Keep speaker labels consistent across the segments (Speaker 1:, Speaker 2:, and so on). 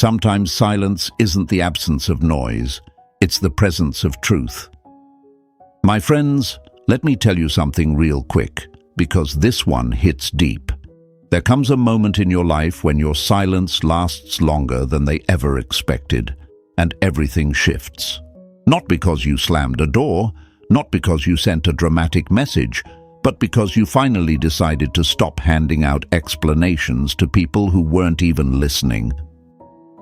Speaker 1: Sometimes silence isn't the absence of noise, it's the presence of truth. My friends, let me tell you something real quick, because this one hits deep. There comes a moment in your life when your silence lasts longer than they ever expected, and everything shifts. Not because you slammed a door, not because you sent a dramatic message, but because you finally decided to stop handing out explanations to people who weren't even listening.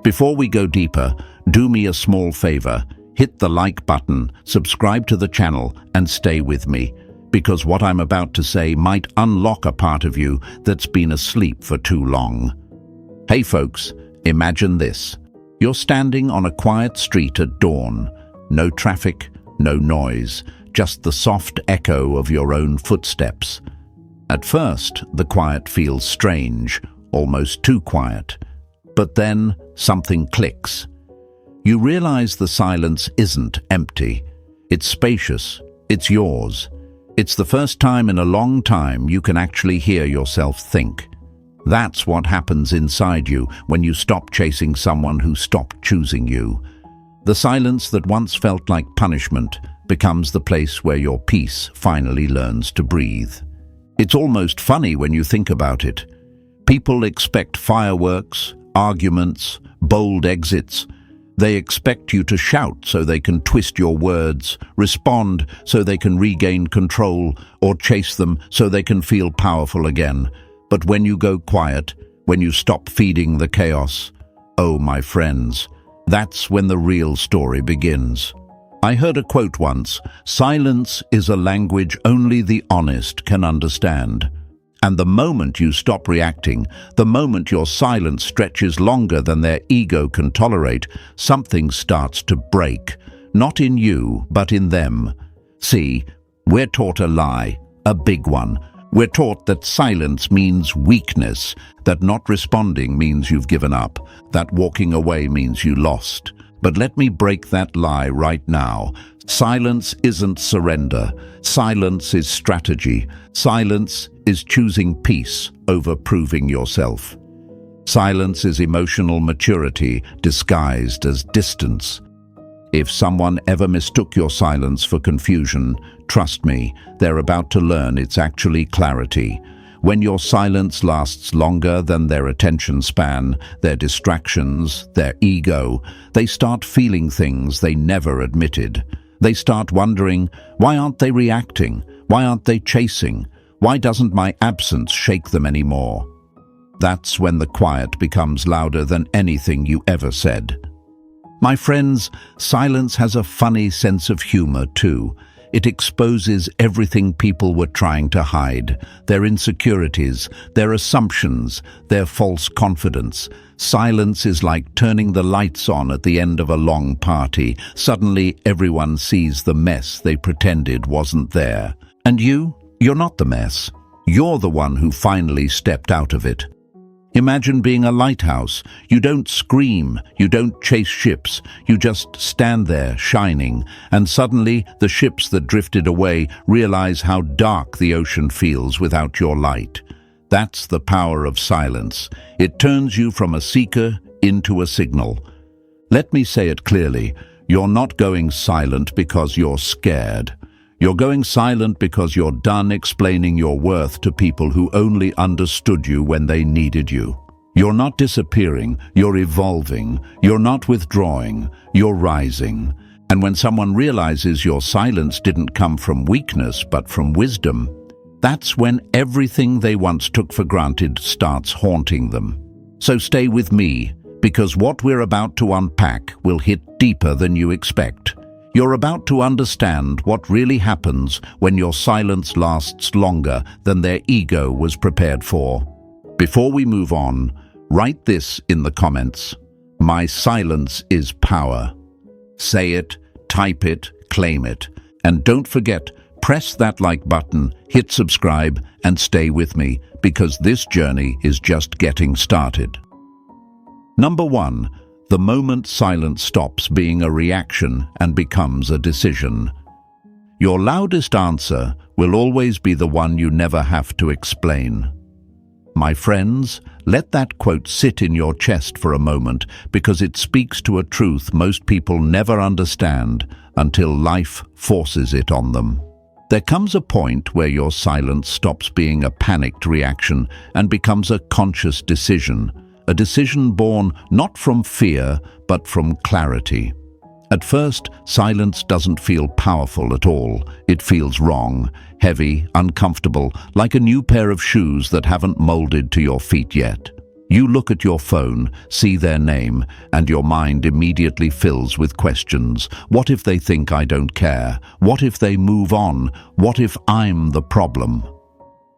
Speaker 1: Before we go deeper, do me a small favor. Hit the like button, subscribe to the channel, and stay with me, because what I'm about to say might unlock a part of you that's been asleep for too long. Hey folks, imagine this. You're standing on a quiet street at dawn. No traffic, no noise, just the soft echo of your own footsteps. At first, the quiet feels strange, almost too quiet. But then something clicks. You realize the silence isn't empty. It's spacious. It's yours. It's the first time in a long time you can actually hear yourself think. That's what happens inside you when you stop chasing someone who stopped choosing you. The silence that once felt like punishment becomes the place where your peace finally learns to breathe. It's almost funny when you think about it. People expect fireworks, arguments, bold exits. They expect you to shout so they can twist your words, respond so they can regain control, or chase them so they can feel powerful again. But when you go quiet, when you stop feeding the chaos, oh my friends, that's when the real story begins. I heard a quote once, "Silence is a language only the honest can understand." And the moment you stop reacting, the moment your silence stretches longer than their ego can tolerate, something starts to break. Not in you, but in them. See, we're taught a lie, a big one. We're taught that silence means weakness, that not responding means you've given up, that walking away means you lost. But let me break that lie right now. Silence isn't surrender. Silence is strategy. Silence is choosing peace over proving yourself. Silence is emotional maturity disguised as distance. If someone ever mistook your silence for confusion, trust me, they're about to learn it's actually clarity. When your silence lasts longer than their attention span, their distractions, their ego, they start feeling things they never admitted. They start wondering, why aren't they reacting? Why aren't they chasing? Why doesn't my absence shake them anymore? That's when the quiet becomes louder than anything you ever said. My friends, silence has a funny sense of humor too. It exposes everything people were trying to hide, their insecurities, their assumptions, their false confidence. Silence is like turning the lights on at the end of a long party. Suddenly, everyone sees the mess they pretended wasn't there. And you're not the mess. You're the one who finally stepped out of it. Imagine being a lighthouse. You don't scream, you don't chase ships, you just stand there shining, and suddenly the ships that drifted away realize how dark the ocean feels without your light. That's the power of silence. It turns you from a seeker into a signal. Let me say it clearly, you're not going silent because you're scared. You're going silent because you're done explaining your worth to people who only understood you when they needed you. You're not disappearing, you're evolving. You're not withdrawing, you're rising. And when someone realizes your silence didn't come from weakness but from wisdom, that's when everything they once took for granted starts haunting them. So stay with me, because what we're about to unpack will hit deeper than you expect. You're about to understand what really happens when your silence lasts longer than their ego was prepared for. Before we move on, write this in the comments. My silence is power. Say it, type it, claim it. And don't forget, press that like button, hit subscribe, and stay with me, because this journey is just getting started. Number 1. The moment silence stops being a reaction and becomes a decision. Your loudest answer will always be the one you never have to explain. My friends, let that quote sit in your chest for a moment because it speaks to a truth most people never understand until life forces it on them. There comes a point where your silence stops being a panicked reaction and becomes a conscious decision, a decision born not from fear but from clarity. At first, silence doesn't feel powerful at all. It feels wrong, heavy, uncomfortable, like a new pair of shoes that haven't molded to your feet yet. You look at your phone, see their name, and your mind immediately fills with questions. What if they think I don't care? What if they move on? What if I'm the problem?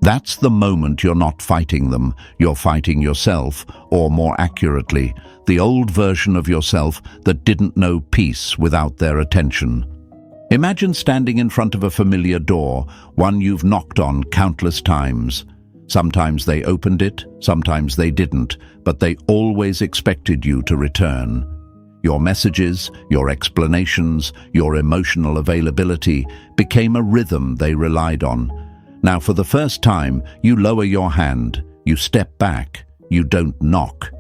Speaker 1: That's the moment you're not fighting them, you're fighting yourself, or more accurately, the old version of yourself that didn't know peace without their attention. Imagine standing in front of a familiar door, one you've knocked on countless times. Sometimes they opened it, sometimes they didn't, but they always expected you to return. Your messages, your explanations, your emotional availability became a rhythm they relied on. Now, for the first time, you lower your hand, you step back, you don't knock.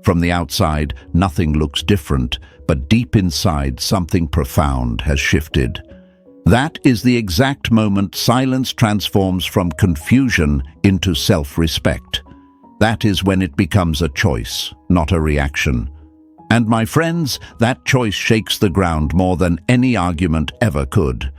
Speaker 1: From the outside, nothing looks different, but deep inside, something profound has shifted. That is the exact moment silence transforms from confusion into self-respect. That is when it becomes a choice, not a reaction. And my friends, that choice shakes the ground more than any argument ever could.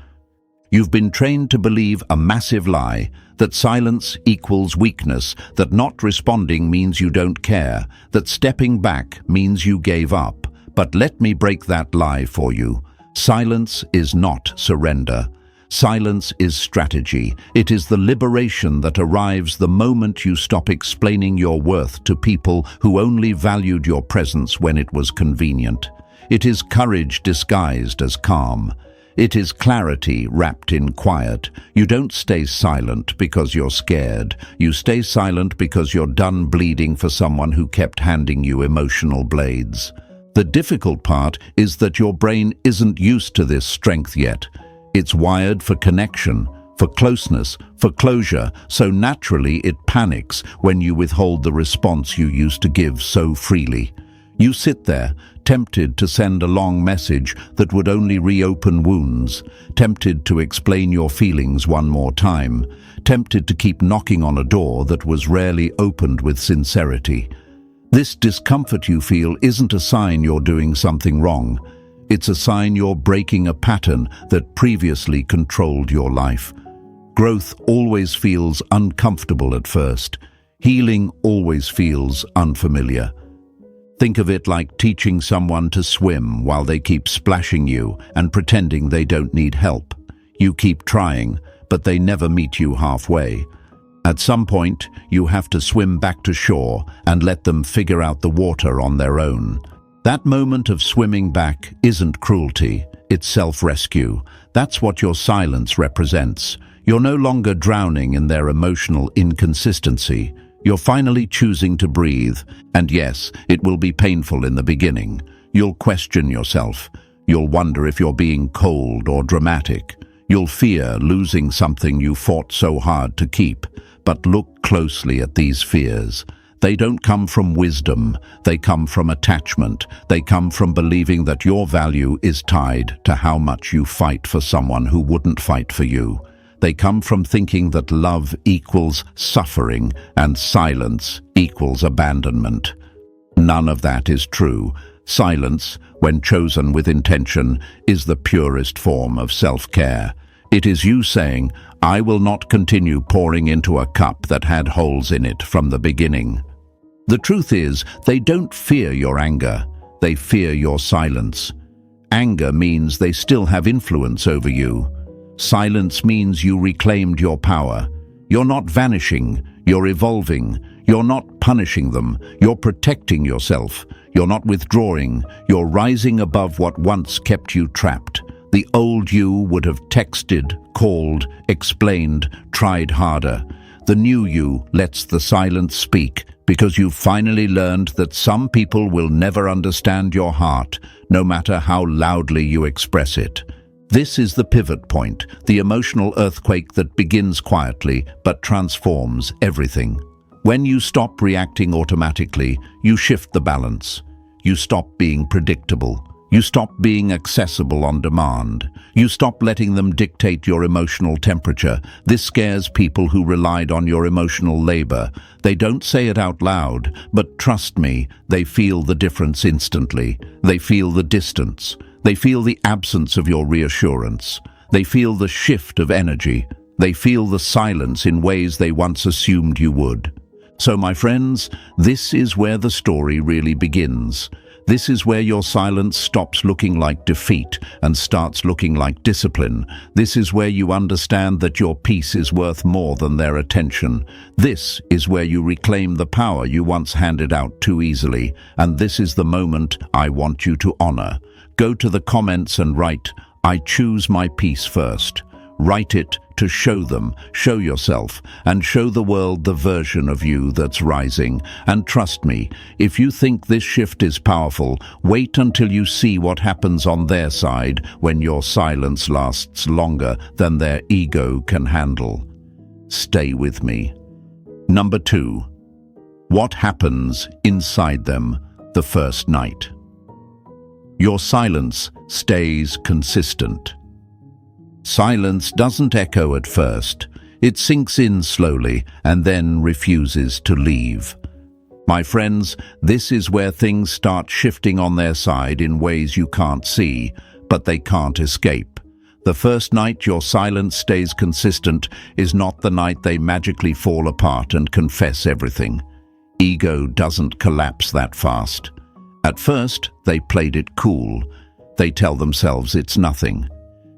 Speaker 1: You've been trained to believe a massive lie, that silence equals weakness, that not responding means you don't care, that stepping back means you gave up. But let me break that lie for you. Silence is not surrender. Silence is strategy. It is the liberation that arrives the moment you stop explaining your worth to people who only valued your presence when it was convenient. It is courage disguised as calm. It is clarity wrapped in quiet. You don't stay silent because you're scared. You stay silent because you're done bleeding for someone who kept handing you emotional blades. The difficult part is that your brain isn't used to this strength yet. It's wired for connection, for closeness, for closure, so naturally it panics when you withhold the response you used to give so freely. You sit there, tempted to send a long message that would only reopen wounds, tempted to explain your feelings one more time, tempted to keep knocking on a door that was rarely opened with sincerity. This discomfort you feel isn't a sign you're doing something wrong. It's a sign you're breaking a pattern that previously controlled your life. Growth always feels uncomfortable at first. Healing always feels unfamiliar. Think of it like teaching someone to swim while they keep splashing you and pretending they don't need help. You keep trying, but they never meet you halfway. At some point, you have to swim back to shore and let them figure out the water on their own. That moment of swimming back isn't cruelty, it's self-rescue. That's what your silence represents. You're no longer drowning in their emotional inconsistency. You're finally choosing to breathe, and yes, it will be painful in the beginning. You'll question yourself. You'll wonder if you're being cold or dramatic. You'll fear losing something you fought so hard to keep. But look closely at these fears. They don't come from wisdom. They come from attachment. They come from believing that your value is tied to how much you fight for someone who wouldn't fight for you. They come from thinking that love equals suffering and silence equals abandonment. None of that is true. Silence, when chosen with intention, is the purest form of self-care. It is you saying, I will not continue pouring into a cup that had holes in it from the beginning. The truth is, they don't fear your anger. They fear your silence. Anger means they still have influence over you. Silence means you reclaimed your power. You're not vanishing, you're evolving. You're not punishing them, you're protecting yourself. You're not withdrawing, you're rising above what once kept you trapped. The old you would have texted, called, explained, tried harder. The new you lets the silence speak because you've finally learned that some people will never understand your heart, no matter how loudly you express it. This is the pivot point, the emotional earthquake that begins quietly but transforms everything. When you stop reacting automatically, you shift the balance. You stop being predictable. You stop being accessible on demand. You stop letting them dictate your emotional temperature. This scares people who relied on your emotional labor. They don't say it out loud, but trust me, they feel the difference instantly. They feel the distance. They feel the absence of your reassurance. They feel the shift of energy. They feel the silence in ways they once assumed you would. So, my friends, this is where the story really begins. This is where your silence stops looking like defeat and starts looking like discipline. This is where you understand that your peace is worth more than their attention. This is where you reclaim the power you once handed out too easily. And this is the moment I want you to honor. Go to the comments and write, "I choose my peace first." Write it to show them, show yourself, and show the world the version of you that's rising. And trust me, if you think this shift is powerful, wait until you see what happens on their side when your silence lasts longer than their ego can handle. Stay with me. Number 2. What happens inside them the first night? Your silence stays consistent. Silence doesn't echo at first. It sinks in slowly and then refuses to leave. My friends, this is where things start shifting on their side in ways you can't see, but they can't escape. The first night your silence stays consistent is not the night they magically fall apart and confess everything. Ego doesn't collapse that fast. At first, they played it cool. They tell themselves it's nothing.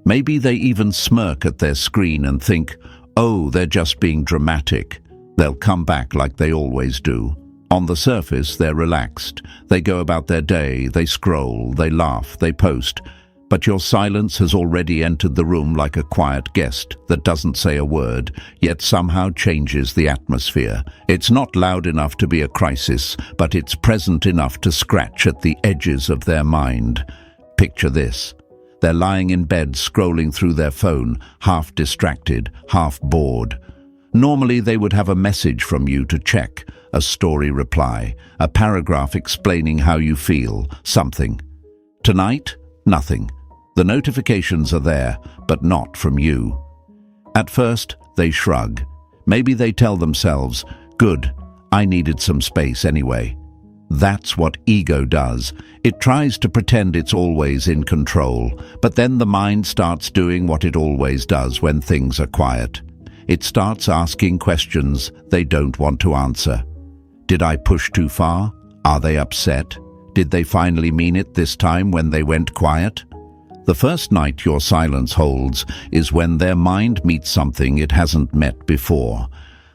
Speaker 1: Maybe they even smirk at their screen and think, oh, they're just being dramatic. They'll come back like they always do. On the surface, they're relaxed. They go about their day, they scroll, they laugh, they post. But your silence has already entered the room like a quiet guest that doesn't say a word, yet somehow changes the atmosphere. It's not loud enough to be a crisis, but it's present enough to scratch at the edges of their mind. Picture this. They're lying in bed scrolling through their phone, half distracted, half bored. Normally they would have a message from you to check, a story reply, a paragraph explaining how you feel, something. Tonight, nothing. The notifications are there, but not from you. At first, they shrug. Maybe they tell themselves, good, I needed some space anyway. That's what ego does. It tries to pretend it's always in control, but then the mind starts doing what it always does when things are quiet. It starts asking questions they don't want to answer. Did I push too far? Are they upset? Did they finally mean it this time when they went quiet? The first night your silence holds is when their mind meets something it hasn't met before.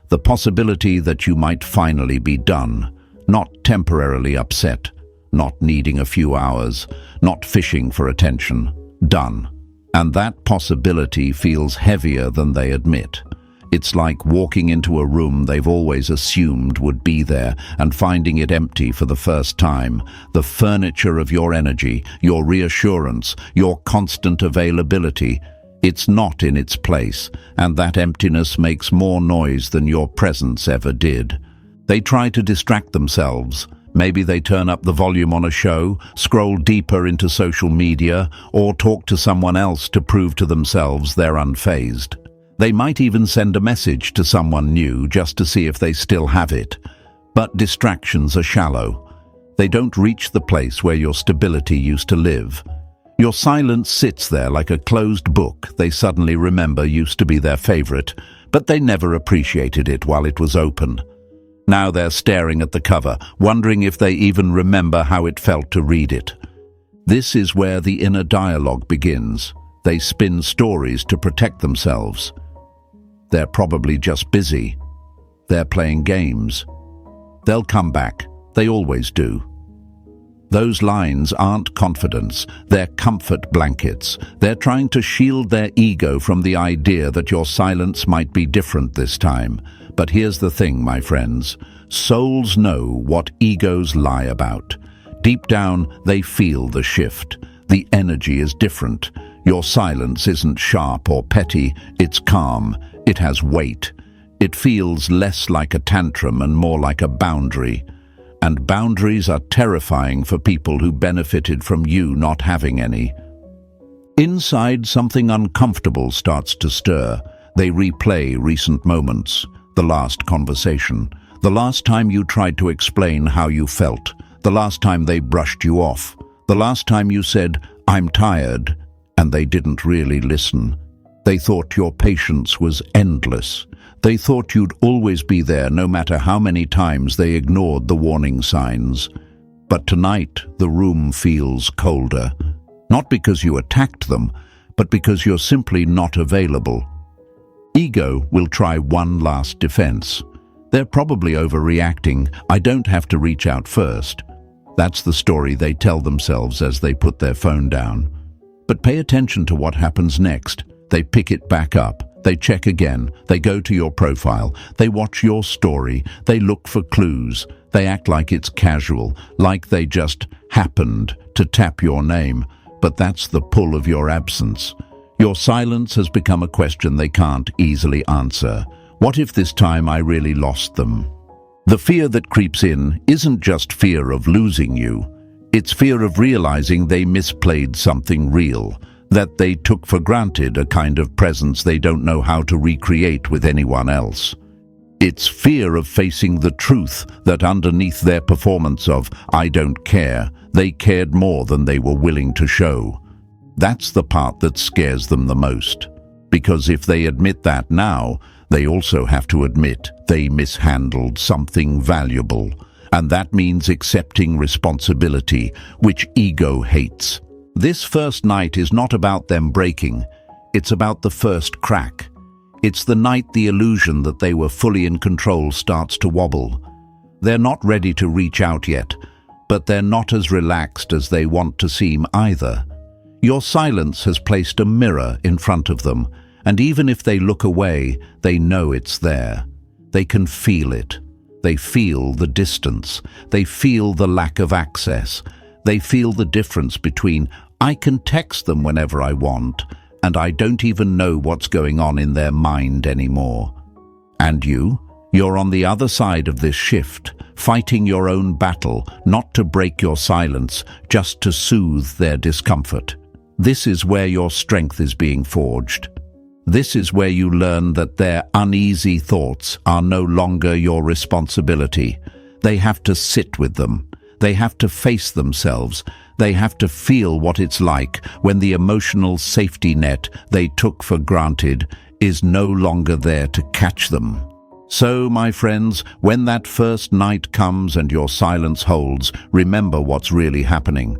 Speaker 1: The possibility that you might finally be done. Not temporarily upset, not needing a few hours, not fishing for attention. Done. And that possibility feels heavier than they admit. It's like walking into a room they've always assumed would be there and finding it empty for the first time. The furniture of your energy, your reassurance, your constant availability, it's not in its place, and that emptiness makes more noise than your presence ever did. They try to distract themselves. Maybe they turn up the volume on a show, scroll deeper into social media, or talk to someone else to prove to themselves they're unfazed. They might even send a message to someone new just to see if they still have it. But distractions are shallow. They don't reach the place where your stability used to live. Your silence sits there like a closed book they suddenly remember used to be their favorite, but they never appreciated it while it was open. Now they're staring at the cover, wondering if they even remember how it felt to read it. This is where the inner dialogue begins. They spin stories to protect themselves. They're probably just busy. They're playing games. They'll come back. They always do. Those lines aren't confidence, they're comfort blankets. They're trying to shield their ego from the idea that your silence might be different this time. But here's the thing, my friends. Souls know what egos lie about. Deep down, they feel the shift. The energy is different. Your silence isn't sharp or petty, it's calm. It has weight. It feels less like a tantrum and more like a boundary. And boundaries are terrifying for people who benefited from you not having any. Inside, something uncomfortable starts to stir. They replay recent moments, the last conversation, the last time you tried to explain how you felt, the last time they brushed you off, the last time you said, "I'm tired," and they didn't really listen. They thought your patience was endless. They thought you'd always be there no matter how many times they ignored the warning signs. But tonight, the room feels colder. Not because you attacked them, but because you're simply not available. Ego will try one last defense. They're probably overreacting. I don't have to reach out first. That's the story they tell themselves as they put their phone down. But pay attention to what happens next. They pick it back up. They check again. They go to your profile. They watch your story. They look for clues. They act like it's casual, like they just happened to tap your name. But that's the pull of your absence. Your silence has become a question they can't easily answer. What if this time I really lost them? The fear that creeps in isn't just fear of losing you. It's fear of realizing they misplayed something real, that they took for granted a kind of presence they don't know how to recreate with anyone else. It's fear of facing the truth that underneath their performance of "I don't care," they cared more than they were willing to show. That's the part that scares them the most. Because if they admit that now, they also have to admit they mishandled something valuable. And that means accepting responsibility, which ego hates. This first night is not about them breaking. It's about the first crack. It's the night the illusion that they were fully in control starts to wobble. They're not ready to reach out yet, but they're not as relaxed as they want to seem either. Your silence has placed a mirror in front of them, and even if they look away, they know it's there. They can feel it. They feel the distance. They feel the lack of access. They feel the difference between "I can text them whenever I want" and "I don't even know what's going on in their mind anymore." And you're on the other side of this shift, fighting your own battle, not to break your silence, just to soothe their discomfort. This is where your strength is being forged. This is where you learn that their uneasy thoughts are no longer your responsibility. They have to sit with them. They have to face themselves. They have to feel what it's like when the emotional safety net they took for granted is no longer there to catch them. So, my friends, when that first night comes and your silence holds, remember what's really happening.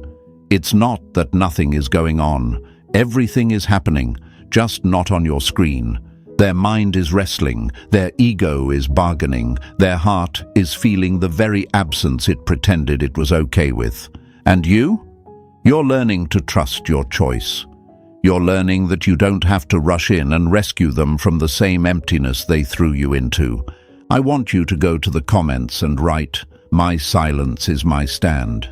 Speaker 1: It's not that nothing is going on. Everything is happening, just not on your screen. Their mind is wrestling, their ego is bargaining, their heart is feeling the very absence it pretended it was okay with. And you're learning to trust your choice. You're learning that you don't have to rush in and rescue them from the same emptiness they threw you into. I want you to go to the comments and write, "My silence is my stand."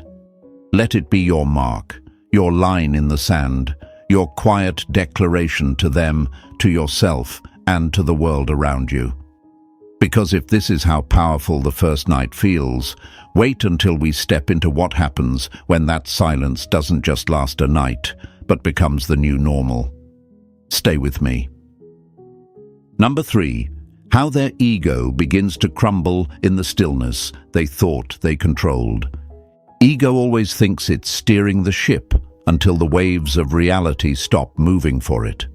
Speaker 1: Let it be your mark, your line in the sand, your quiet declaration to them, to yourself, and to the world around you. Because if this is how powerful the first night feels, wait until we step into what happens when that silence doesn't just last a night, but becomes the new normal. Stay with me. Number 3, how their ego begins to crumble in the stillness they thought they controlled. Ego always thinks it's steering the ship until the waves of reality stop moving for it.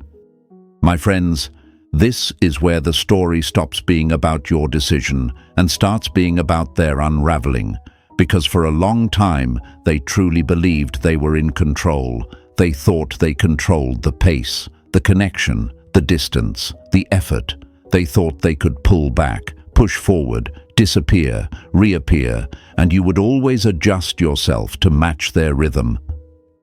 Speaker 1: My friends, this is where the story stops being about your decision and starts being about their unraveling, because for a long time they truly believed they were in control. They thought they controlled the pace, the connection, the distance, the effort. They thought they could pull back, push forward, disappear, reappear, and you would always adjust yourself to match their rhythm.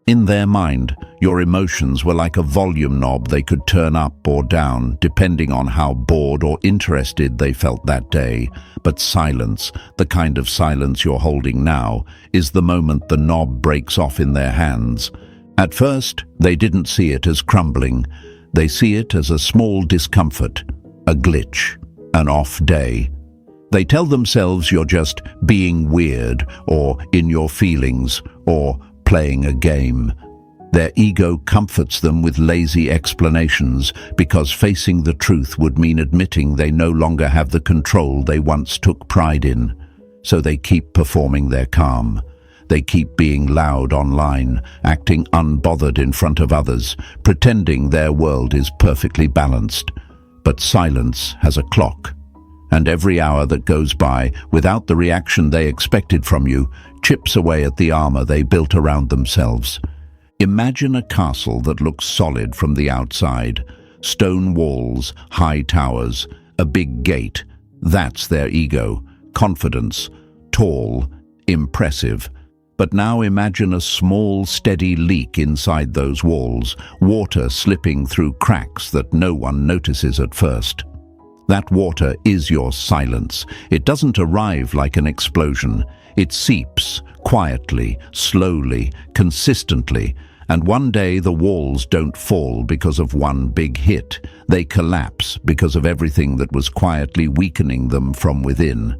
Speaker 1: In their mind, your emotions were like a volume knob they could turn up or down, depending on how bored or interested they felt that day. But silence, the kind of silence you're holding now, is the moment the knob breaks off in their hands. At first, they didn't see it as crumbling. They see it as a small discomfort, a glitch. an off day. They tell themselves you're just being weird, or in your feelings, or playing a game. Their ego comforts them with lazy explanations because facing the truth would mean admitting they no longer have the control they once took pride in. So they keep performing their calm. They keep being loud online, acting unbothered in front of others, pretending their world is perfectly balanced. But silence has a clock, and every hour that goes by without the reaction they expected from you chips away at the armor they built around themselves. Imagine a castle that looks solid from the outside. Stone walls, high towers, a big gate. That's their ego. Confidence. Tall. Impressive. But now imagine a small, steady leak inside those walls. Water slipping through cracks that no one notices at first. That water is your silence. It doesn't arrive like an explosion. It seeps quietly, slowly, consistently. And one day the walls don't fall because of one big hit. They collapse because of everything that was quietly weakening them from within.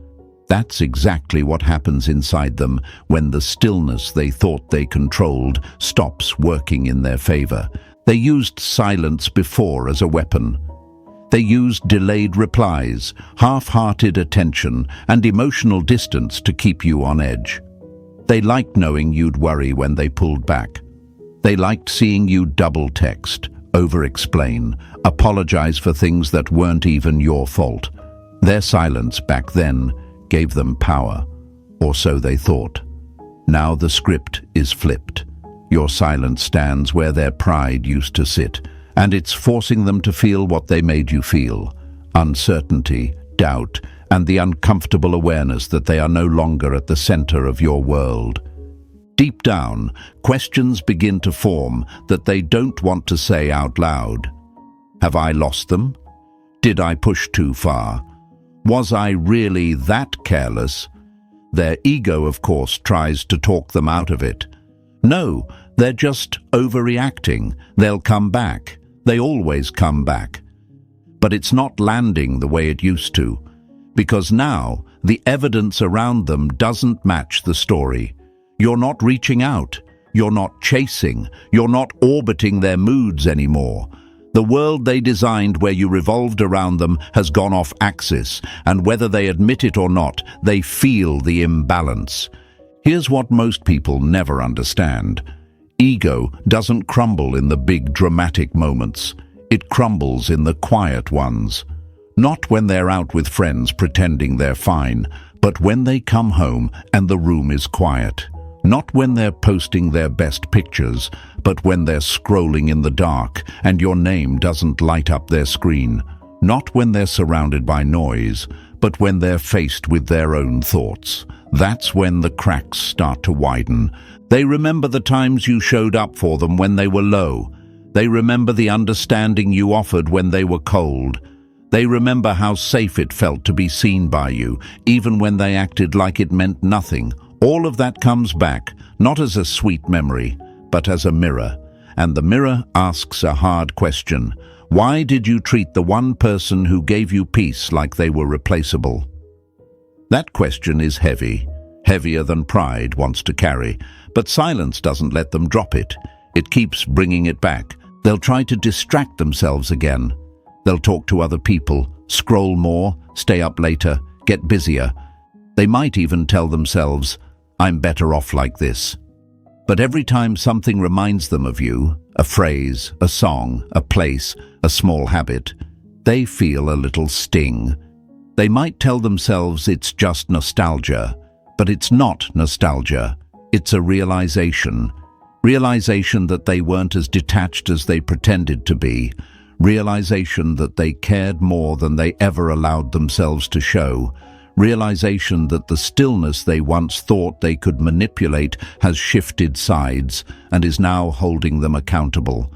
Speaker 1: That's exactly what happens inside them when the stillness they thought they controlled stops working in their favor. They used silence before as a weapon. They used delayed replies, half-hearted attention, and emotional distance to keep you on edge. They liked knowing you'd worry when they pulled back. They liked seeing you double-text, over-explain, apologize for things that weren't even your fault. Their silence back then gave them power, or so they thought. Now the script is flipped. Your silence stands where their pride used to sit, and it's forcing them to feel what they made you feel: uncertainty, doubt, and the uncomfortable awareness that they are no longer at the center of your world. Deep down, questions begin to form that they don't want to say out loud. Have I lost them? Did I push too far? Was I really that careless? Their ego, of course, tries to talk them out of it. No, they're just overreacting. They'll come back. They always come back. But it's not landing the way it used to, because now the evidence around them doesn't match the story. You're not reaching out. You're not chasing. You're not orbiting their moods anymore. The world they designed where you revolved around them has gone off axis, and whether they admit it or not, they feel the imbalance. Here's what most people never understand. Ego doesn't crumble in the big dramatic moments. It crumbles in the quiet ones. Not when they're out with friends pretending they're fine, but when they come home and the room is quiet. Not when they're posting their best pictures, but when they're scrolling in the dark and your name doesn't light up their screen. Not when they're surrounded by noise, but when they're faced with their own thoughts. That's when the cracks start to widen. They remember the times you showed up for them when they were low. They remember the understanding you offered when they were cold. They remember how safe it felt to be seen by you, even when they acted like it meant nothing. All of that comes back, not as a sweet memory, but as a mirror. And the mirror asks a hard question. Why did you treat the one person who gave you peace like they were replaceable? That question is heavy, heavier than pride wants to carry, but silence doesn't let them drop it. It keeps bringing it back. They'll try to distract themselves again. They'll talk to other people, scroll more, stay up later, get busier. They might even tell themselves, I'm better off like this. But every time something reminds them of you, a phrase, a song, a place, a small habit, they feel a little sting. They might tell themselves it's just nostalgia, but it's not nostalgia. It's a realization. Realization that they weren't as detached as they pretended to be. Realization that they cared more than they ever allowed themselves to show. Realization that the stillness they once thought they could manipulate has shifted sides and is now holding them accountable.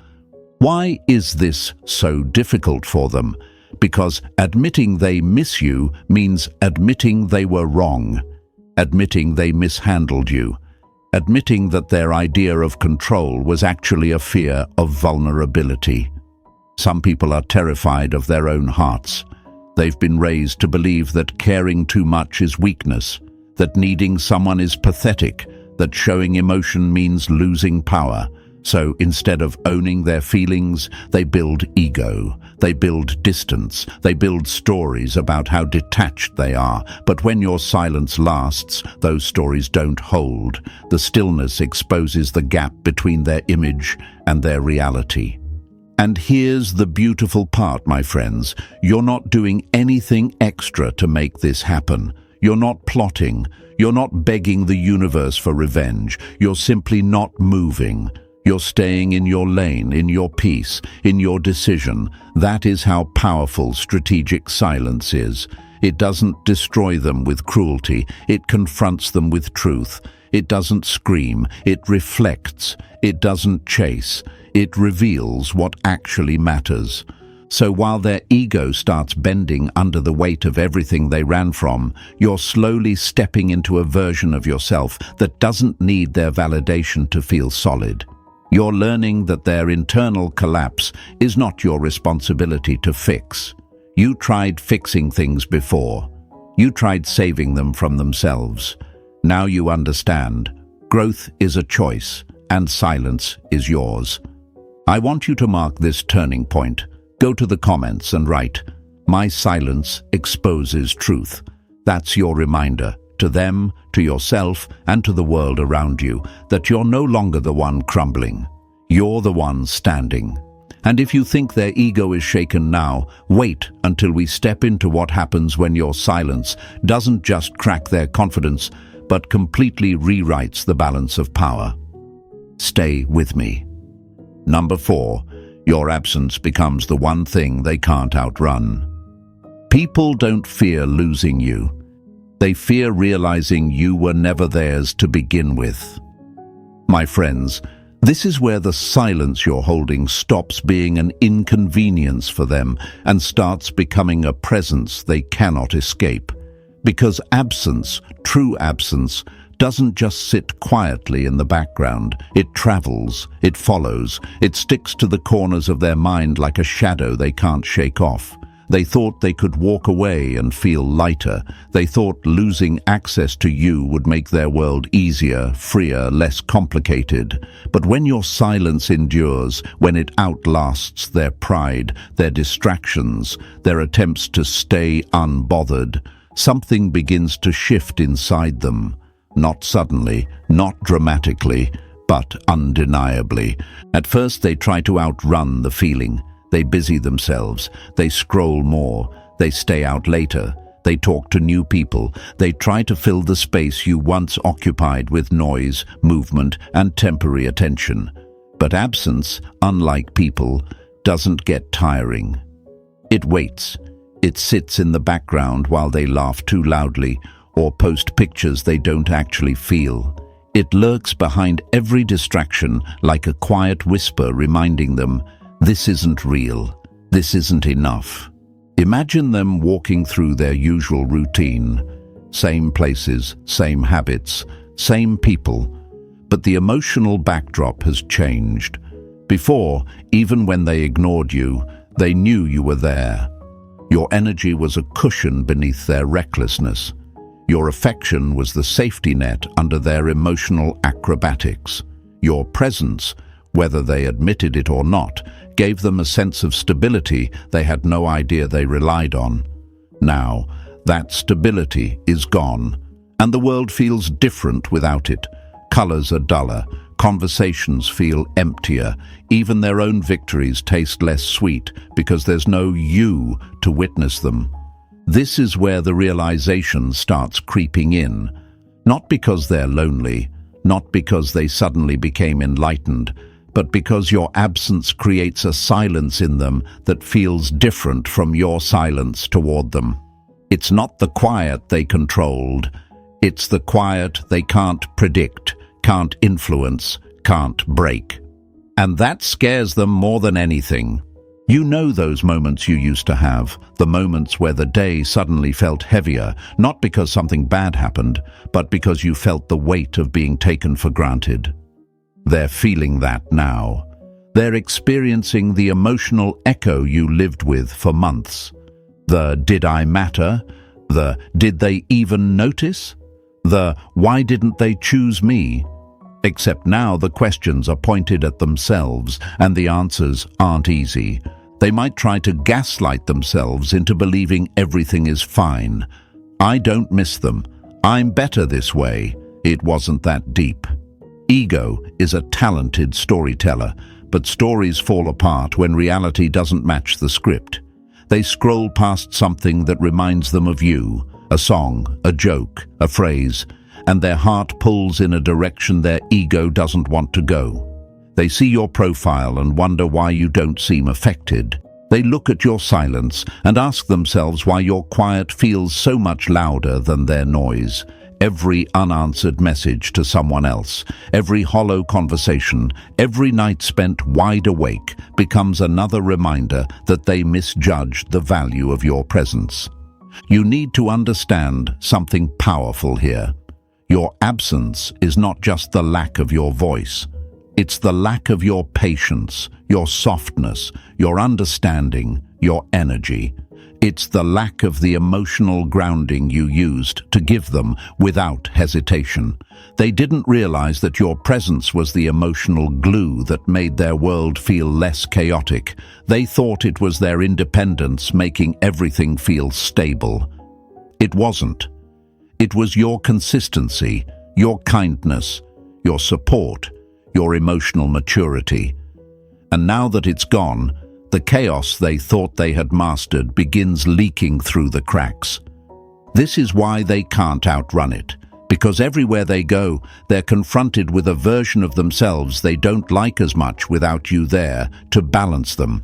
Speaker 1: Why is this so difficult for them? Because admitting they miss you means admitting they were wrong, admitting they mishandled you, admitting that their idea of control was actually a fear of vulnerability. Some people are terrified of their own hearts. They've been raised to believe that caring too much is weakness, that needing someone is pathetic, that showing emotion means losing power. So instead of owning their feelings, they build ego, they build distance, they build stories about how detached they are. But when your silence lasts, those stories don't hold. The stillness exposes the gap between their image and their reality. And here's the beautiful part, my friends. You're not doing anything extra to make this happen. You're not plotting. You're not begging the universe for revenge. You're simply not moving. You're staying in your lane, in your peace, in your decision. That is how powerful strategic silence is. It doesn't destroy them with cruelty. It confronts them with truth. It doesn't scream. It reflects. It doesn't chase. It reveals what actually matters. So while their ego starts bending under the weight of everything they ran from, you're slowly stepping into a version of yourself that doesn't need their validation to feel solid. You're learning that their internal collapse is not your responsibility to fix. You tried fixing things before. You tried saving them from themselves. Now you understand. Growth is a choice, and silence is yours. I want you to mark this turning point. Go to the comments and write, "My silence exposes truth." That's your reminder, to them, to yourself, and to the world around you, that you're no longer the one crumbling. You're the one standing. And if you think their ego is shaken now, wait until we step into what happens when your silence doesn't just crack their confidence, but completely rewrites the balance of power. Stay with me. Number 4, your absence becomes the one thing they can't outrun. People don't fear losing you. They fear realizing you were never theirs to begin with. My friends, this is where the silence you're holding stops being an inconvenience for them and starts becoming a presence they cannot escape. Because absence, true absence, doesn't just sit quietly in the background. It travels, it follows, it sticks to the corners of their mind like a shadow they can't shake off. They thought they could walk away and feel lighter. They thought losing access to you would make their world easier, freer, less complicated. But when your silence endures, when it outlasts their pride, their distractions, their attempts to stay unbothered, something begins to shift inside them. Not suddenly, not dramatically, but undeniably. At first they try to outrun the feeling. They busy themselves, they scroll more, they stay out later, they talk to new people, they try to fill the space you once occupied with noise, movement, and temporary attention. But absence, unlike people, doesn't get tiring. It waits. It sits in the background while they laugh too loudly or post pictures they don't actually feel. It lurks behind every distraction like a quiet whisper reminding them, this isn't real, this isn't enough. Imagine them walking through their usual routine, same places, same habits, same people, but the emotional backdrop has changed. Before, even when they ignored you, they knew you were there. Your energy was a cushion beneath their recklessness. Your affection was the safety net under their emotional acrobatics. Your presence, whether they admitted it or not, gave them a sense of stability they had no idea they relied on. Now, that stability is gone, and the world feels different without it. Colors are duller, conversations feel emptier, even their own victories taste less sweet because there's no you to witness them. This is where the realization starts creeping in. Not because they're lonely, not because they suddenly became enlightened, but because your absence creates a silence in them that feels different from your silence toward them. It's not the quiet they controlled, it's the quiet they can't predict, can't influence, can't break. And that scares them more than anything. You know those moments you used to have, the moments where the day suddenly felt heavier, not because something bad happened, but because you felt the weight of being taken for granted. They're feeling that now. They're experiencing the emotional echo you lived with for months. The "did I matter?" The "did they even notice?" The "why didn't they choose me?" Except now the questions are pointed at themselves and the answers aren't easy. They might try to gaslight themselves into believing everything is fine. I don't miss them. I'm better this way. It wasn't that deep. Ego is a talented storyteller, but stories fall apart when reality doesn't match the script. They scroll past something that reminds them of you, a song, a joke, a phrase, and their heart pulls in a direction their ego doesn't want to go. They see your profile and wonder why you don't seem affected. They look at your silence and ask themselves why your quiet feels so much louder than their noise. Every unanswered message to someone else, every hollow conversation, every night spent wide awake becomes another reminder that they misjudged the value of your presence. You need to understand something powerful here. Your absence is not just the lack of your voice. It's the lack of your patience, your softness, your understanding, your energy. It's the lack of the emotional grounding you used to give them without hesitation. They didn't realize that your presence was the emotional glue that made their world feel less chaotic. They thought it was their independence making everything feel stable. It wasn't. It was your consistency, your kindness, your support, your emotional maturity. And now that it's gone, the chaos they thought they had mastered begins leaking through the cracks. This is why they can't outrun it, because everywhere they go, they're confronted with a version of themselves they don't like as much without you there to balance them.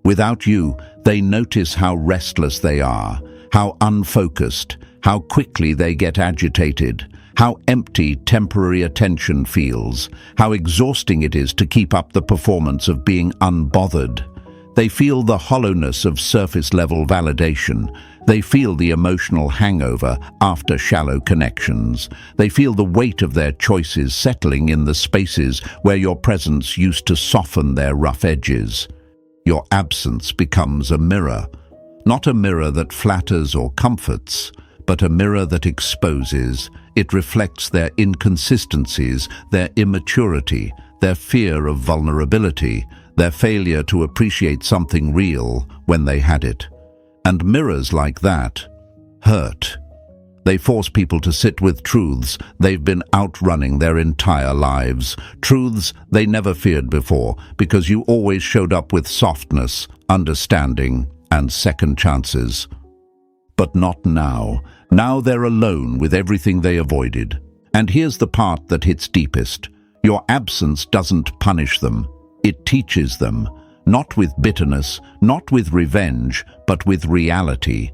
Speaker 1: Without you, they notice how restless they are, how unfocused, how quickly they get agitated, how empty temporary attention feels, how exhausting it is to keep up the performance of being unbothered. They feel the hollowness of surface-level validation. They feel the emotional hangover after shallow connections. They feel the weight of their choices settling in the spaces where your presence used to soften their rough edges. Your absence becomes a mirror, not a mirror that flatters or comforts, but a mirror that exposes. It reflects their inconsistencies, their immaturity, their fear of vulnerability, their failure to appreciate something real when they had it. And mirrors like that hurt. They force people to sit with truths they've been outrunning their entire lives, truths they never feared before because you always showed up with softness, understanding, and second chances. But not now. Now they're alone with everything they avoided. And here's the part that hits deepest. Your absence doesn't punish them. It teaches them, not with bitterness, not with revenge, but with reality.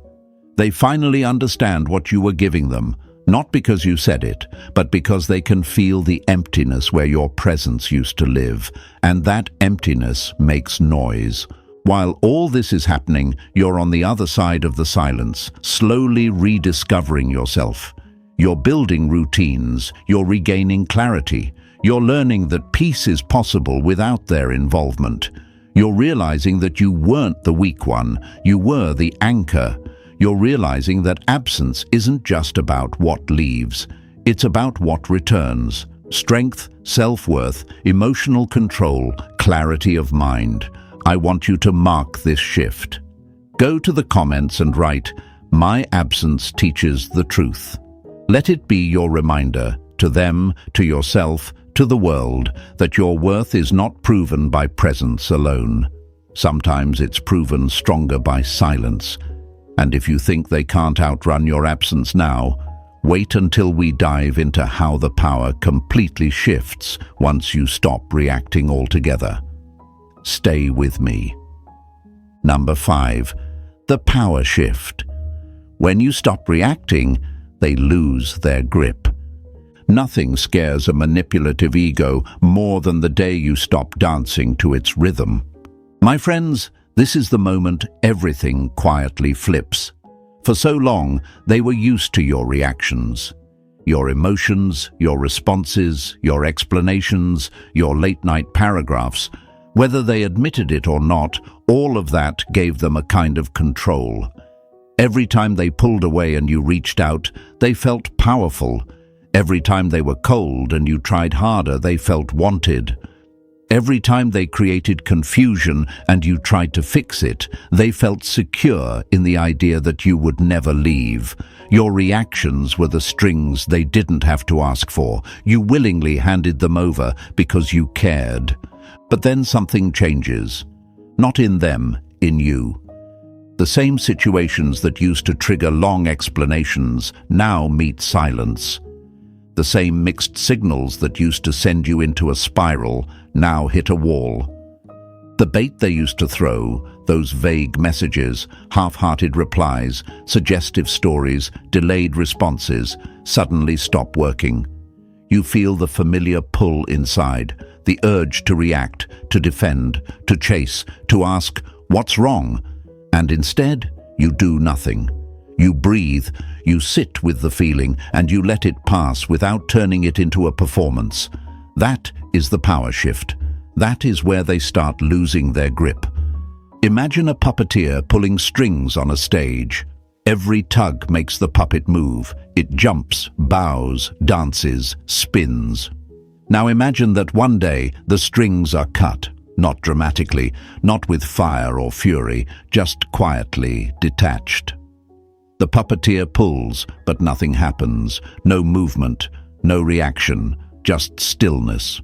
Speaker 1: They finally understand what you were giving them, not because you said it, but because they can feel the emptiness where your presence used to live, and that emptiness makes noise. While all this is happening, you're on the other side of the silence, slowly rediscovering yourself. You're building routines, you're regaining clarity, you're learning that peace is possible without their involvement. You're realizing that you weren't the weak one, you were the anchor. You're realizing that absence isn't just about what leaves, it's about what returns. Strength, self-worth, emotional control, clarity of mind. I want you to mark this shift. Go to the comments and write, "My absence teaches the truth." Let it be your reminder, to them, to yourself, to the world, that your worth is not proven by presence alone. Sometimes it's proven stronger by silence. And if you think they can't outrun your absence now, wait until we dive into how the power completely shifts once you stop reacting altogether. Stay with me. Number 5, the power shift. When you stop reacting, they lose their grip. Nothing scares a manipulative ego more than the day you stop dancing to its rhythm. My friends, this is the moment everything quietly flips. For so long, they were used to your reactions. Your emotions, your responses, your explanations, your late-night paragraphs. Whether they admitted it or not, all of that gave them a kind of control. Every time they pulled away and you reached out, they felt powerful. Every time they were cold and you tried harder, they felt wanted. Every time they created confusion and you tried to fix it, they felt secure in the idea that you would never leave. Your reactions were the strings they didn't have to ask for. You willingly handed them over because you cared. But then something changes. Not in them, in you. The same situations that used to trigger long explanations now meet silence. The same mixed signals that used to send you into a spiral now hit a wall. The bait they used to throw, those vague messages, half-hearted replies, suggestive stories, delayed responses, suddenly stop working. You feel the familiar pull inside, the urge to react, to defend, to chase, to ask, "What's wrong?" And instead, you do nothing. You breathe, you sit with the feeling, and you let it pass without turning it into a performance. That is the power shift. That is where they start losing their grip. Imagine a puppeteer pulling strings on a stage. Every tug makes the puppet move. It jumps, bows, dances, spins. Now imagine that one day the strings are cut. Not dramatically, not with fire or fury, just quietly, detached. The puppeteer pulls, but nothing happens. No movement, no reaction, just stillness.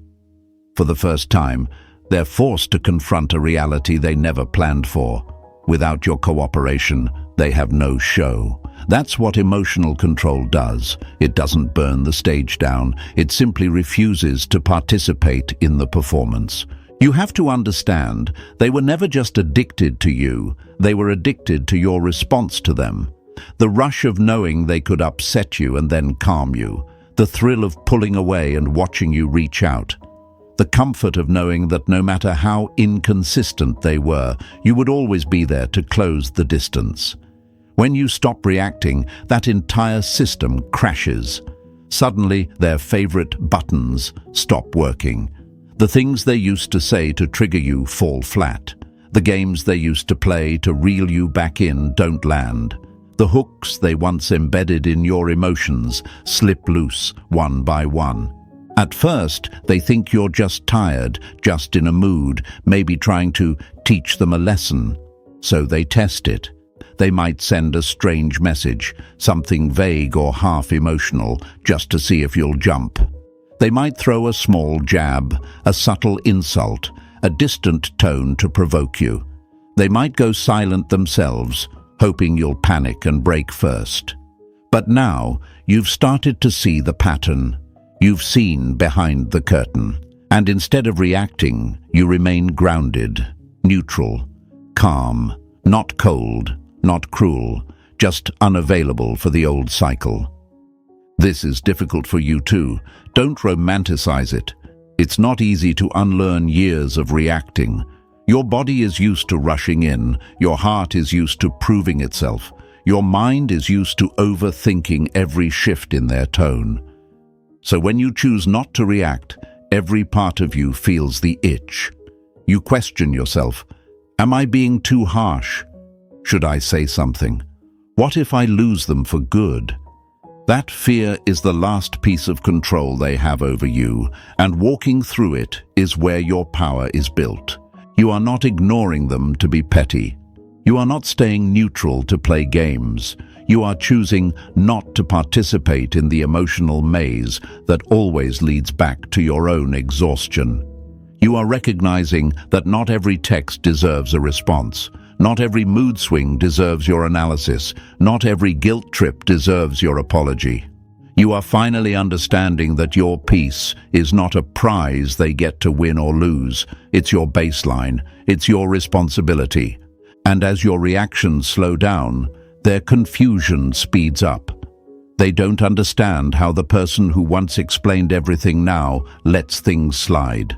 Speaker 1: For the first time, they're forced to confront a reality they never planned for. Without your cooperation, they have no show. That's what emotional control does. It doesn't burn the stage down. It simply refuses to participate in the performance. You have to understand, they were never just addicted to you. They were addicted to your response to them. The rush of knowing they could upset you and then calm you. The thrill of pulling away and watching you reach out. The comfort of knowing that no matter how inconsistent they were, you would always be there to close the distance. When you stop reacting, that entire system crashes. Suddenly, their favorite buttons stop working. The things they used to say to trigger you fall flat. The games they used to play to reel you back in don't land. The hooks they once embedded in your emotions slip loose one by one. At first, they think you're just tired, just in a mood, maybe trying to teach them a lesson. So they test it. They might send a strange message, something vague or half-emotional, just to see if you'll jump. They might throw a small jab, a subtle insult, a distant tone to provoke you. They might go silent themselves, hoping you'll panic and break first. But now, you've started to see the pattern. You've seen behind the curtain. And instead of reacting, you remain grounded, neutral, calm, not cold, not cruel, just unavailable for the old cycle. This is difficult for you too. Don't romanticize it. It's not easy to unlearn years of reacting. Your body is used to rushing in. Your heart is used to proving itself. Your mind is used to overthinking every shift in their tone. So when you choose not to react, every part of you feels the itch. You question yourself. Am I being too harsh? Should I say something? What if I lose them for good? That fear is the last piece of control they have over you, and walking through it is where your power is built. You are not ignoring them to be petty. You are not staying neutral to play games. You are choosing not to participate in the emotional maze that always leads back to your own exhaustion. You are recognizing that not every text deserves a response. Not every mood swing deserves your analysis. Not every guilt trip deserves your apology. You are finally understanding that your peace is not a prize they get to win or lose. It's your baseline. It's your responsibility. And as your reactions slow down, their confusion speeds up. They don't understand how the person who once explained everything now lets things slide.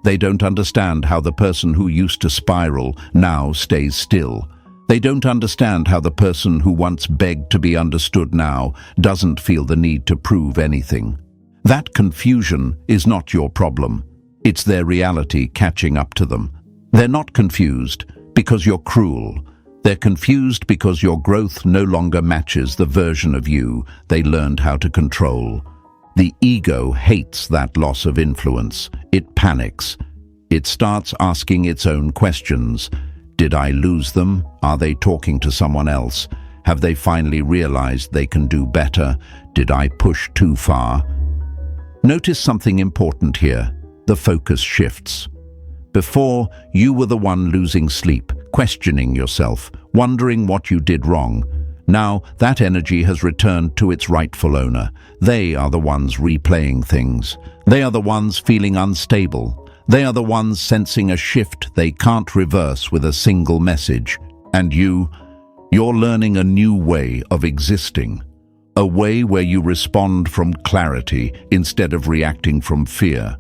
Speaker 1: They don't understand how the person who used to spiral now stays still. They don't understand how the person who once begged to be understood now doesn't feel the need to prove anything. That confusion is not your problem. It's their reality catching up to them. They're not confused because you're cruel. They're confused because your growth no longer matches the version of you they learned how to control. The ego hates that loss of influence. It panics. It starts asking its own questions. Did I lose them? Are they talking to someone else? Have they finally realized they can do better? Did I push too far? Notice something important here. The focus shifts. Before, you were the one losing sleep, questioning yourself, wondering what you did wrong. Now, that energy has returned to its rightful owner. They are the ones replaying things. They are the ones feeling unstable. They are the ones sensing a shift they can't reverse with a single message. And you're learning a new way of existing. A way where you respond from clarity instead of reacting from fear.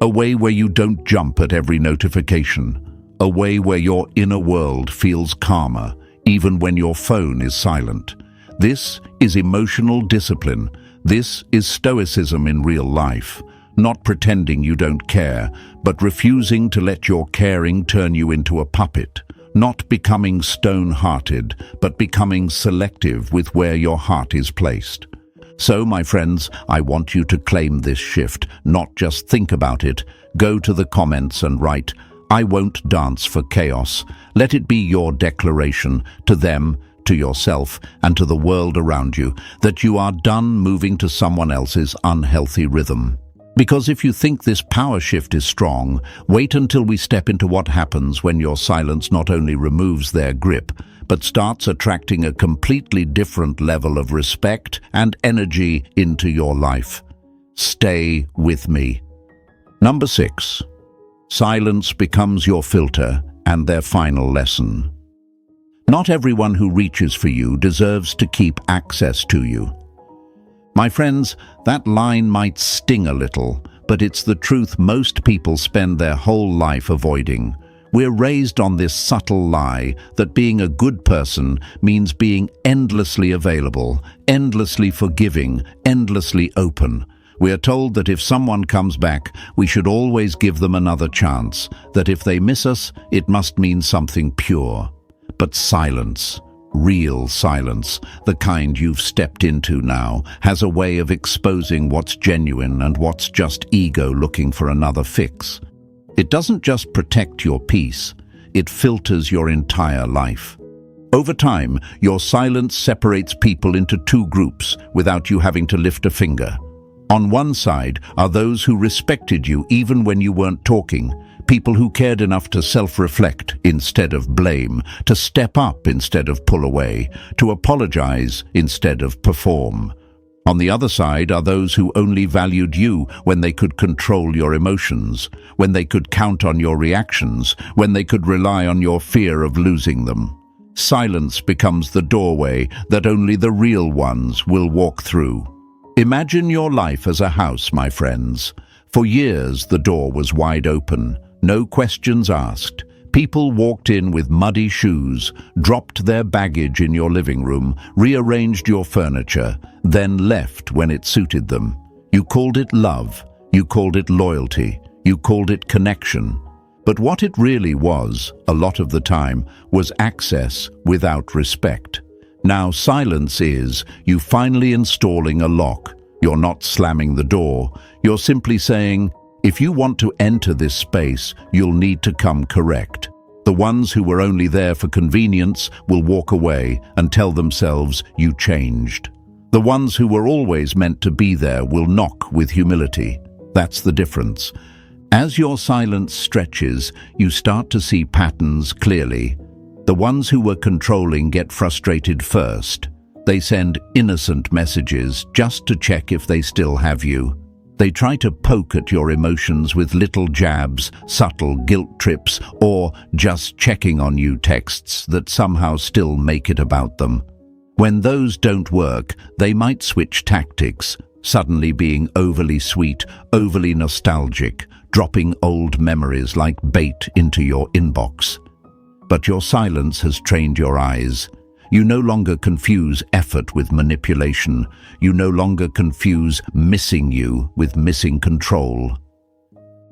Speaker 1: A way where you don't jump at every notification. A way where your inner world feels calmer, even when your phone is silent. This is emotional discipline. This is Stoicism in real life. Not pretending you don't care, but refusing to let your caring turn you into a puppet. Not becoming stone-hearted, but becoming selective with where your heart is placed. So, my friends, I want you to claim this shift, not just think about it. Go to the comments and write, "I won't dance for chaos." Let it be your declaration to them, to yourself, and to the world around you, that you are done moving to someone else's unhealthy rhythm. Because if you think this power shift is strong, wait until we step into what happens when your silence not only removes their grip, but starts attracting a completely different level of respect and energy into your life. Stay with me. Number 6. Silence becomes your filter and their final lesson. Not everyone who reaches for you deserves to keep access to you. My friends, that line might sting a little, but it's the truth most people spend their whole life avoiding. We're raised on this subtle lie that being a good person means being endlessly available, endlessly forgiving, endlessly open. We are told that if someone comes back, we should always give them another chance, that if they miss us, it must mean something pure. But silence, real silence, the kind you've stepped into now, has a way of exposing what's genuine and what's just ego looking for another fix. It doesn't just protect your peace, it filters your entire life. Over time, your silence separates people into two groups without you having to lift a finger. On one side are those who respected you even when you weren't talking, people who cared enough to self-reflect instead of blame, to step up instead of pull away, to apologize instead of perform. On the other side are those who only valued you when they could control your emotions, when they could count on your reactions, when they could rely on your fear of losing them. Silence becomes the doorway that only the real ones will walk through. Imagine your life as a house, my friends. For years, the door was wide open, no questions asked. People walked in with muddy shoes, dropped their baggage in your living room, rearranged your furniture, then left when it suited them. You called it love, you called it loyalty, you called it connection. But what it really was, a lot of the time, was access without respect. Now silence is you finally installing a lock. You're not slamming the door. You're simply saying, if you want to enter this space, you'll need to come correct. The ones who were only there for convenience will walk away and tell themselves you changed. The ones who were always meant to be there will knock with humility. That's the difference. As your silence stretches, you start to see patterns clearly. The ones who were controlling get frustrated first. They send innocent messages just to check if they still have you. They try to poke at your emotions with little jabs, subtle guilt trips, or just checking on you texts that somehow still make it about them. When those don't work, they might switch tactics, suddenly being overly sweet, overly nostalgic, dropping old memories like bait into your inbox. But your silence has trained your eyes. You no longer confuse effort with manipulation. You no longer confuse missing you with missing control.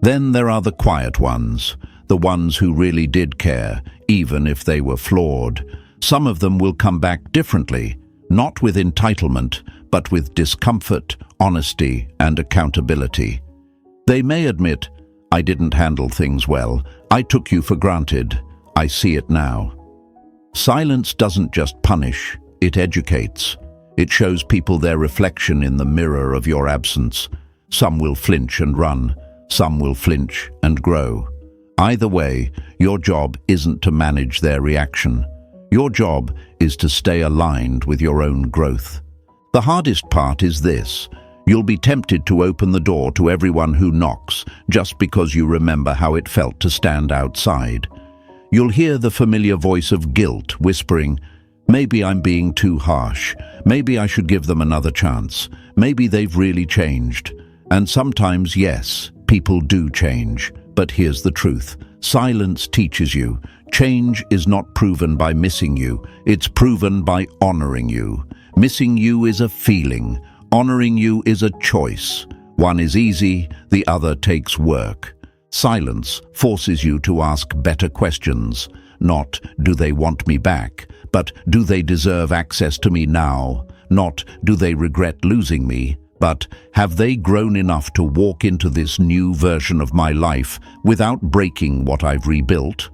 Speaker 1: Then there are the quiet ones, the ones who really did care, even if they were flawed. Some of them will come back differently, not with entitlement, but with discomfort, honesty, and accountability. They may admit, "I didn't handle things well. I took you for granted. I see it now." Silence doesn't just punish, it educates. It shows people their reflection in the mirror of your absence. Some will flinch and run, some will flinch and grow. Either way, your job isn't to manage their reaction. Your job is to stay aligned with your own growth. The hardest part is this: you'll be tempted to open the door to everyone who knocks just because you remember how it felt to stand outside. You'll hear the familiar voice of guilt whispering, "Maybe I'm being too harsh. Maybe I should give them another chance. Maybe they've really changed." And sometimes, yes, people do change. But here's the truth. Silence teaches you. Change is not proven by missing you. It's proven by honoring you. Missing you is a feeling. Honoring you is a choice. One is easy, the other takes work. Silence forces you to ask better questions. Not, do they want me back? But, do they deserve access to me now? Not, do they regret losing me? But, have they grown enough to walk into this new version of my life without breaking what I've rebuilt?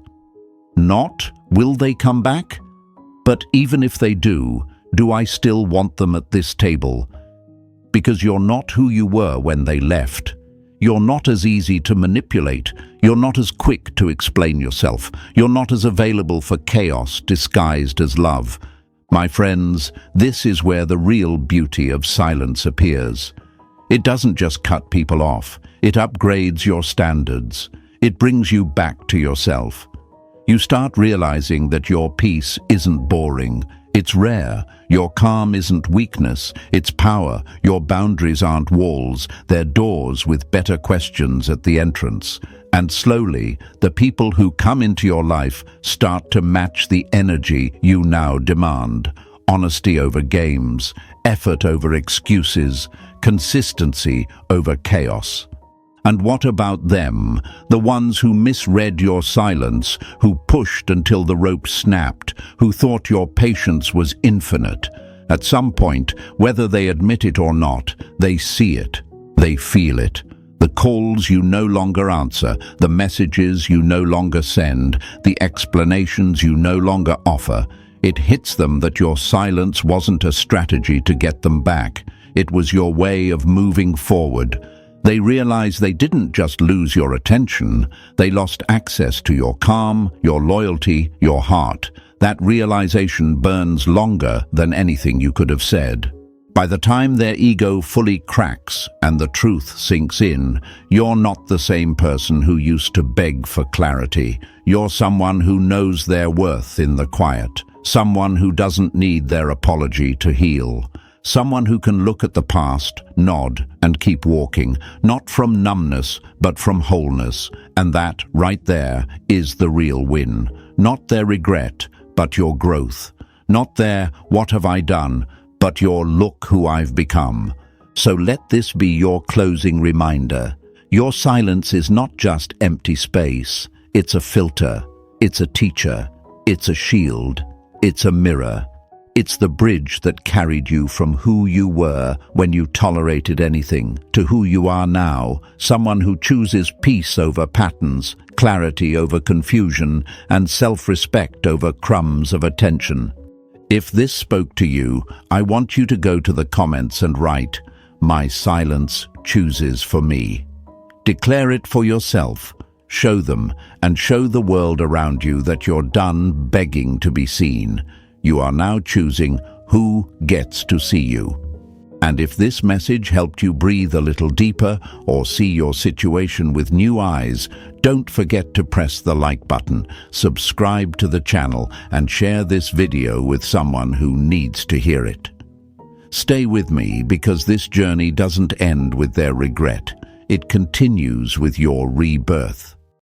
Speaker 1: Not, will they come back? But even if they do I still want them at this table? Because you're not who you were when they left. You're not as easy to manipulate. You're not as quick to explain yourself. You're not as available for chaos disguised as love. My friends, this is where the real beauty of silence appears. It doesn't just cut people off. It upgrades your standards. It brings you back to yourself. You start realizing that your peace isn't boring. It's rare. Your calm isn't weakness, it's power. Your boundaries aren't walls, they're doors with better questions at the entrance. And slowly, the people who come into your life start to match the energy you now demand. Honesty over games, effort over excuses, consistency over chaos. And what about them, the ones who misread your silence, who pushed until the rope snapped, who thought your patience was infinite? At some point, whether they admit it or not, they see it, they feel it. The calls you no longer answer, the messages you no longer send, the explanations you no longer offer. It hits them that your silence wasn't a strategy to get them back. It was your way of moving forward. They realize they didn't just lose your attention, they lost access to your calm, your loyalty, your heart. That realization burns longer than anything you could have said. By the time their ego fully cracks and the truth sinks in, you're not the same person who used to beg for clarity. You're someone who knows their worth in the quiet, someone who doesn't need their apology to heal. Someone who can look at the past, nod, and keep walking, not from numbness, but from wholeness. And that, right there, is the real win. Not their regret, but your growth. Not their, what have I done, but your look who I've become. So let this be your closing reminder. Your silence is not just empty space. It's a filter. It's a teacher. It's a shield. It's a mirror. It's the bridge that carried you from who you were when you tolerated anything to who you are now, someone who chooses peace over patterns, clarity over confusion, and self-respect over crumbs of attention. If this spoke to you, I want you to go to the comments and write, "My silence chooses for me." Declare it for yourself. Show them, and show the world around you that you're done begging to be seen. You are now choosing who gets to see you. And if this message helped you breathe a little deeper or see your situation with new eyes, don't forget to press the like button, subscribe to the channel, and share this video with someone who needs to hear it. Stay with me because this journey doesn't end with their regret. It continues with your rebirth.